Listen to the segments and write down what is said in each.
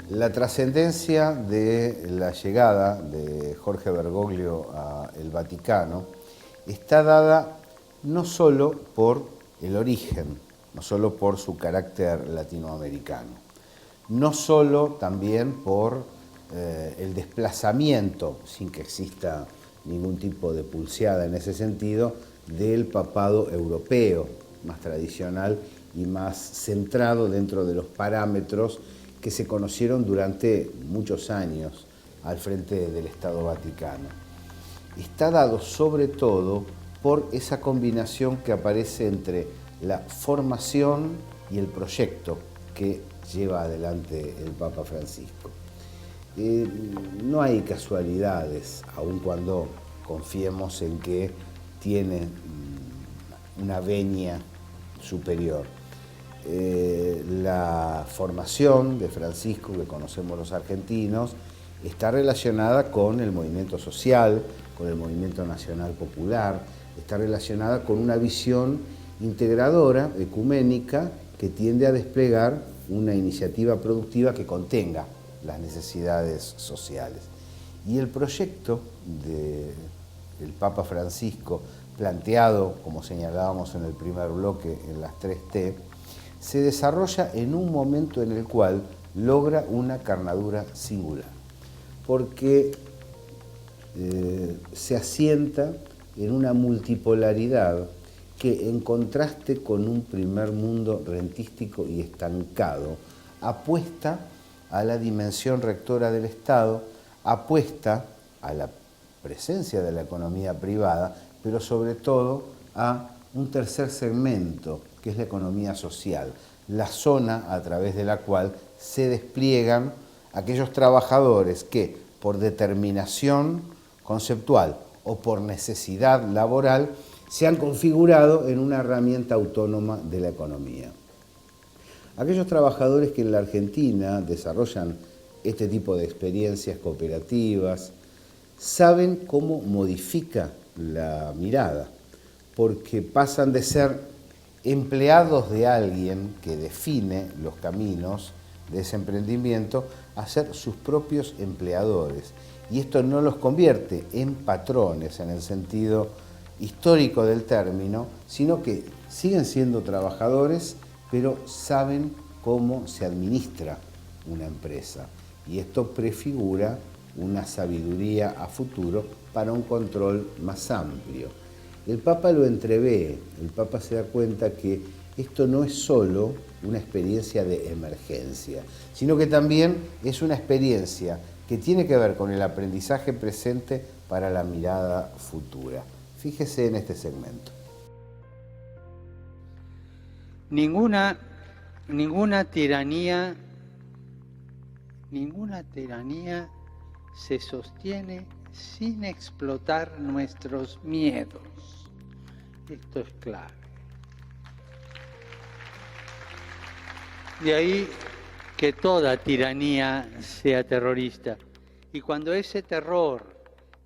La trascendencia de la llegada de Jorge Bergoglio al Vaticano está dada no solo por el origen, no solo por su carácter latinoamericano, no solo también por el desplazamiento, sin que exista ningún tipo de pulseada en ese sentido, del papado europeo, más tradicional y más centrado dentro de los parámetros que se conocieron durante muchos años al frente del Estado Vaticano. Está dado sobre todo por esa combinación que aparece entre la formación y el proyecto que lleva adelante el Papa Francisco. No hay casualidades, aun cuando confiemos en que tiene una venia superior. La formación de Francisco, que conocemos los argentinos, está relacionada con el movimiento social, con el movimiento nacional popular, está relacionada con una visión integradora, ecuménica, que tiende a desplegar una iniciativa productiva que contenga las necesidades sociales. Y el proyecto del Papa Francisco, planteado, como señalábamos en el primer bloque, en las 3T, se desarrolla en un momento en el cual logra una carnadura singular, porque se asienta en una multipolaridad que, en contraste con un primer mundo rentístico y estancado, apuesta a la dimensión rectora del Estado, apuesta a la presencia de la economía privada, pero sobre todo a un tercer segmento, que es la economía social, la zona a través de la cual se despliegan aquellos trabajadores que, por determinación conceptual o por necesidad laboral, se han configurado en una herramienta autónoma de la economía. Aquellos trabajadores que en la Argentina desarrollan este tipo de experiencias cooperativas saben cómo modifica la mirada, porque pasan de ser empleados de alguien que define los caminos de ese emprendimiento a ser sus propios empleadores. Y esto no los convierte en patrones en el sentido histórico del término, sino que siguen siendo trabajadores, pero saben cómo se administra una empresa. Y esto prefigura una sabiduría a futuro para un control más amplio. El Papa lo entrevé, el Papa se da cuenta que esto no es solo una experiencia de emergencia, sino que también es una experiencia que tiene que ver con el aprendizaje presente para la mirada futura. Fíjese en este segmento. Ninguna tiranía se sostiene sin explotar nuestros miedos. Esto es clave. De ahí que toda tiranía sea terrorista. Y cuando ese terror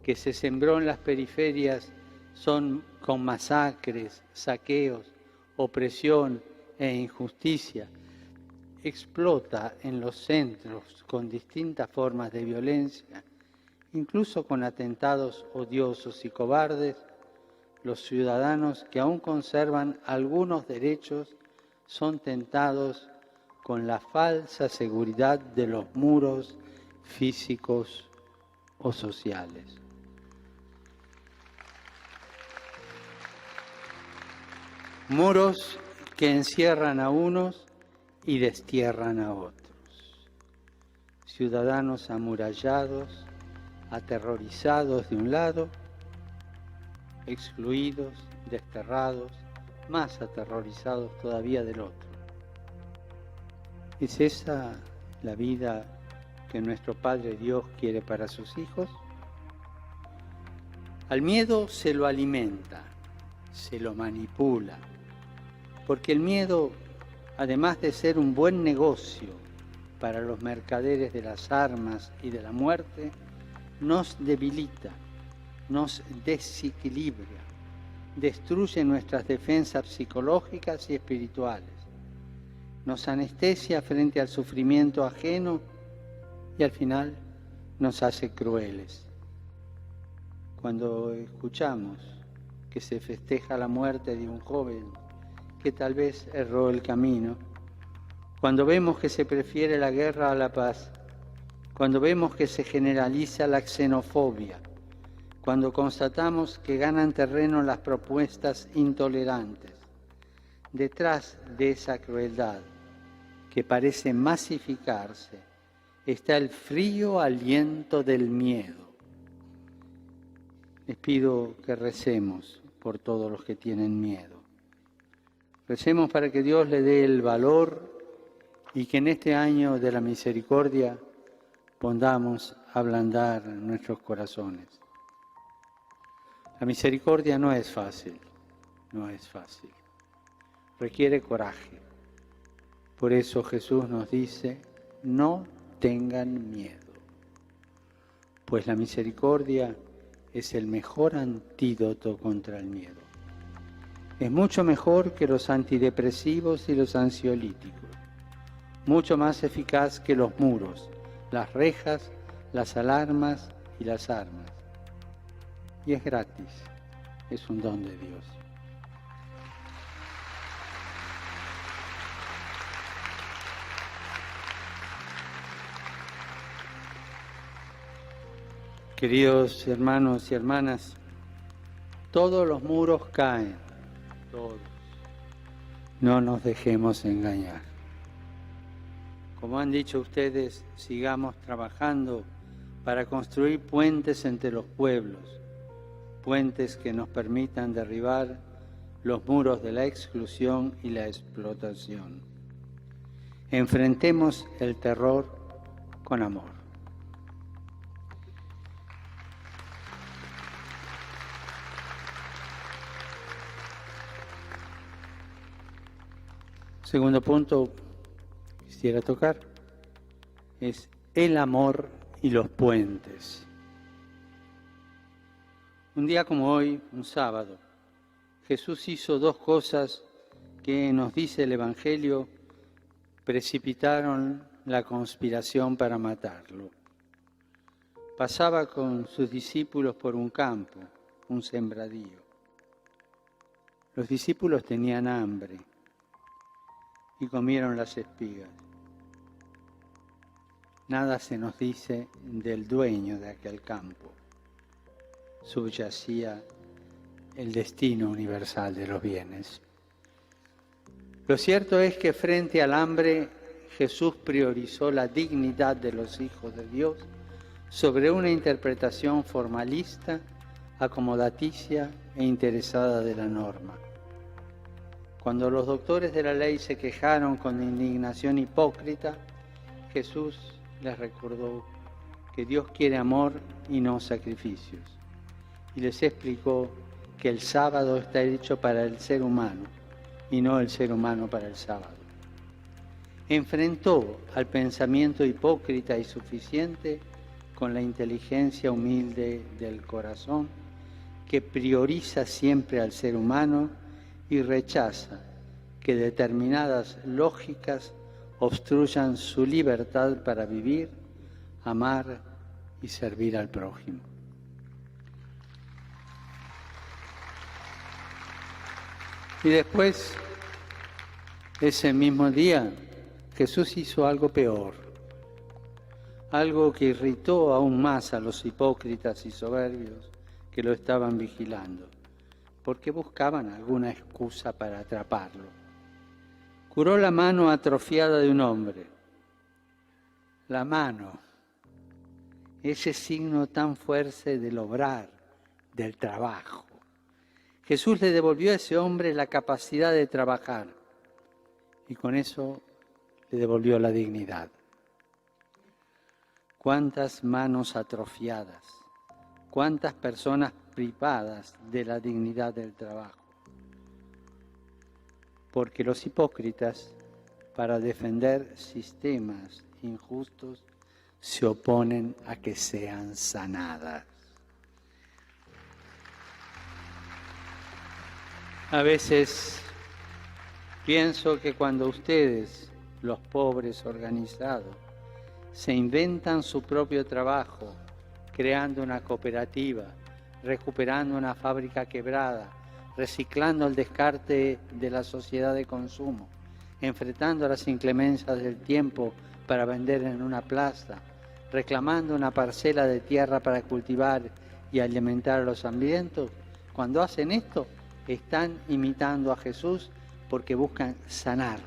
que se sembró en las periferias son con masacres, saqueos, opresión e injusticia, explota en los centros con distintas formas de violencia, incluso con atentados odiosos y cobardes, los ciudadanos que aún conservan algunos derechos son tentados con la falsa seguridad de los muros físicos o sociales. Muros que encierran a unos y destierran a otros. Ciudadanos amurallados, aterrorizados de un lado, excluidos, desterrados, más aterrorizados todavía del otro. ¿Es esa la vida que nuestro Padre Dios quiere para sus hijos? Al miedo se lo alimenta, se lo manipula, porque el miedo, además de ser un buen negocio para los mercaderes de las armas y de la muerte, nos debilita, nos desequilibra, destruye nuestras defensas psicológicas y espirituales, nos anestesia frente al sufrimiento ajeno y al final nos hace crueles. Cuando escuchamos que se festeja la muerte de un joven que tal vez erró el camino, cuando vemos que se prefiere la guerra a la paz, cuando vemos que se generaliza la xenofobia, cuando constatamos que ganan terreno las propuestas intolerantes, detrás de esa crueldad que parece masificarse está el frío aliento del miedo. Les pido que recemos por todos los que tienen miedo. Recemos para que Dios le dé el valor y que en este año de la misericordia podamos ablandar nuestros corazones. La misericordia no es fácil, no es fácil. Requiere coraje. Por eso Jesús nos dice, no tengan miedo, pues la misericordia es el mejor antídoto contra el miedo. Es mucho mejor que los antidepresivos y los ansiolíticos, mucho más eficaz que los muros, las rejas, las alarmas y las armas. Y es gratis, es un don de Dios. Queridos hermanos y hermanas, todos los muros caen, todos. No nos dejemos engañar. Como han dicho ustedes, sigamos trabajando para construir puentes entre los pueblos, puentes que nos permitan derribar los muros de la exclusión y la explotación. Enfrentemos el terror con amor. Segundo punto que quisiera tocar es el amor y los puentes. Un día como hoy, un sábado, Jesús hizo dos cosas que, nos dice el Evangelio, precipitaron la conspiración para matarlo. Pasaba con sus discípulos por un campo, un sembradío. Los discípulos tenían hambre y comieron las espigas. Nada se nos dice del dueño de aquel campo. Subyacía el destino universal de los bienes. Lo cierto es que frente al hambre, Jesús priorizó la dignidad de los hijos de Dios sobre una interpretación formalista, acomodaticia e interesada de la norma. Cuando los doctores de la ley se quejaron con indignación hipócrita, Jesús les recordó que Dios quiere amor y no sacrificios. Y les explicó que el sábado está hecho para el ser humano y no el ser humano para el sábado. Enfrentó al pensamiento hipócrita y suficiente con la inteligencia humilde del corazón que prioriza siempre al ser humano y rechaza que determinadas lógicas obstruyan su libertad para vivir, amar y servir al prójimo. Y después, ese mismo día, Jesús hizo algo peor, algo que irritó aún más a los hipócritas y soberbios que lo estaban vigilando, porque buscaban alguna excusa para atraparlo. Curó la mano atrofiada de un hombre. La mano, ese signo tan fuerte del obrar, del trabajo. Jesús le devolvió a ese hombre la capacidad de trabajar y con eso le devolvió la dignidad. Cuántas manos atrofiadas, cuántas personas privadas de la dignidad del trabajo. Porque los hipócritas, para defender sistemas injustos, se oponen a que sean sanadas. A veces pienso que cuando ustedes, los pobres organizados, se inventan su propio trabajo, creando una cooperativa, recuperando una fábrica quebrada, reciclando el descarte de la sociedad de consumo, enfrentando las inclemencias del tiempo para vender en una plaza, reclamando una parcela de tierra para cultivar y alimentar a los hambrientos, cuando hacen esto, están imitando a Jesús porque buscan sanar,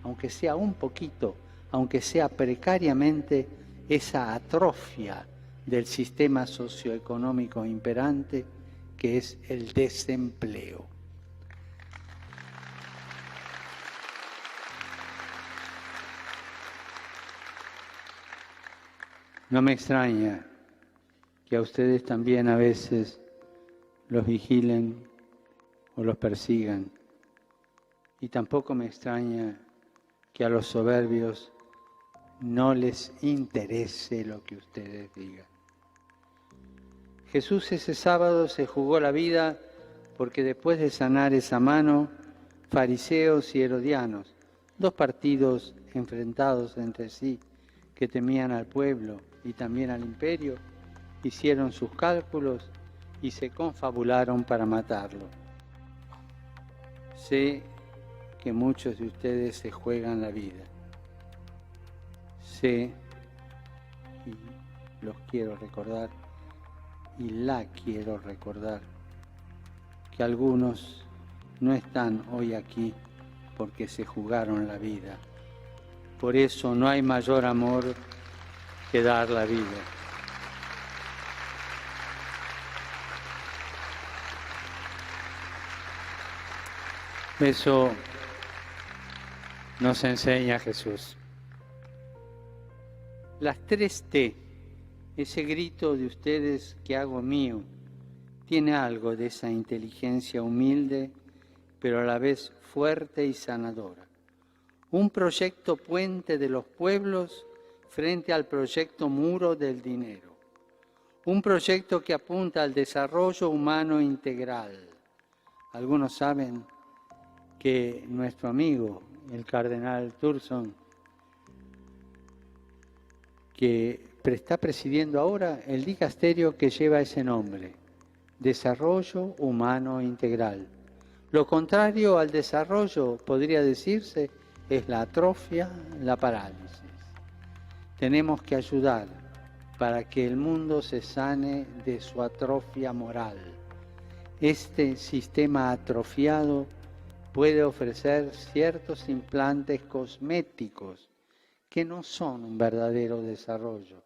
aunque sea un poquito, aunque sea precariamente, esa atrofia del sistema socioeconómico imperante que es el desempleo. No me extraña que a ustedes también a veces los vigilen o los persigan. Y tampoco me extraña que a los soberbios no les interese lo que ustedes digan. Jesús ese sábado se jugó la vida porque después de sanar esa mano, fariseos y herodianos, dos partidos enfrentados entre sí que temían al pueblo y también al imperio, hicieron sus cálculos y se confabularon para matarlo. Sé que muchos de ustedes se juegan la vida. Sé, y los quiero recordar, y la quiero recordar, que algunos no están hoy aquí porque se jugaron la vida. Por eso no hay mayor amor que dar la vida. Eso nos enseña Jesús. Las 3T, ese grito de ustedes que hago mío, tiene algo de esa inteligencia humilde, pero a la vez fuerte y sanadora. Un proyecto puente de los pueblos frente al proyecto muro del dinero. Un proyecto que apunta al desarrollo humano integral. Algunos saben que nuestro amigo, el cardenal Turson, que está presidiendo ahora el dicasterio que lleva ese nombre, Desarrollo Humano Integral. Lo contrario al desarrollo, podría decirse, es la atrofia, la parálisis. Tenemos que ayudar para que el mundo se sane de su atrofia moral. Este sistema atrofiado puede ofrecer ciertos implantes cosméticos que no son un verdadero desarrollo.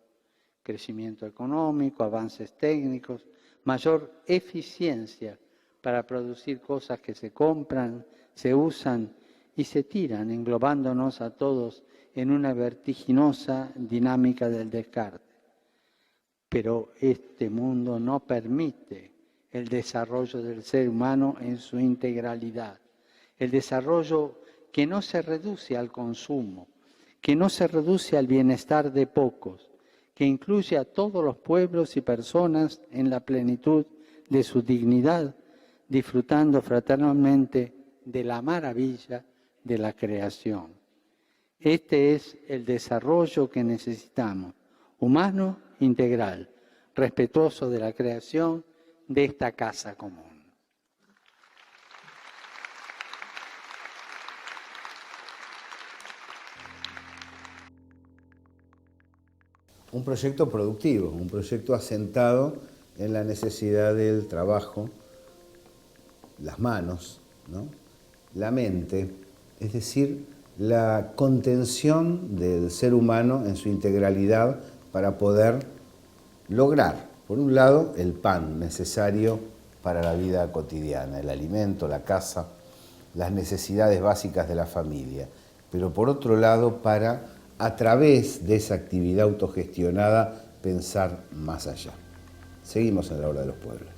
Crecimiento económico, avances técnicos, mayor eficiencia para producir cosas que se compran, se usan y se tiran, englobándonos a todos en una vertiginosa dinámica del descarte. Pero este mundo no permite el desarrollo del ser humano en su integralidad. El desarrollo que no se reduce al consumo, que no se reduce al bienestar de pocos, que incluye a todos los pueblos y personas en la plenitud de su dignidad, disfrutando fraternalmente de la maravilla de la creación. Este es el desarrollo que necesitamos, humano, integral, respetuoso de la creación de esta casa común. Un proyecto productivo, un proyecto asentado en la necesidad del trabajo, las manos, ¿no? La mente, es decir, la contención del ser humano en su integralidad para poder lograr, por un lado, el pan necesario para la vida cotidiana, el alimento, la casa, las necesidades básicas de la familia, pero por otro lado, para, a través de esa actividad autogestionada, pensar más allá. Seguimos en la hora de los pueblos.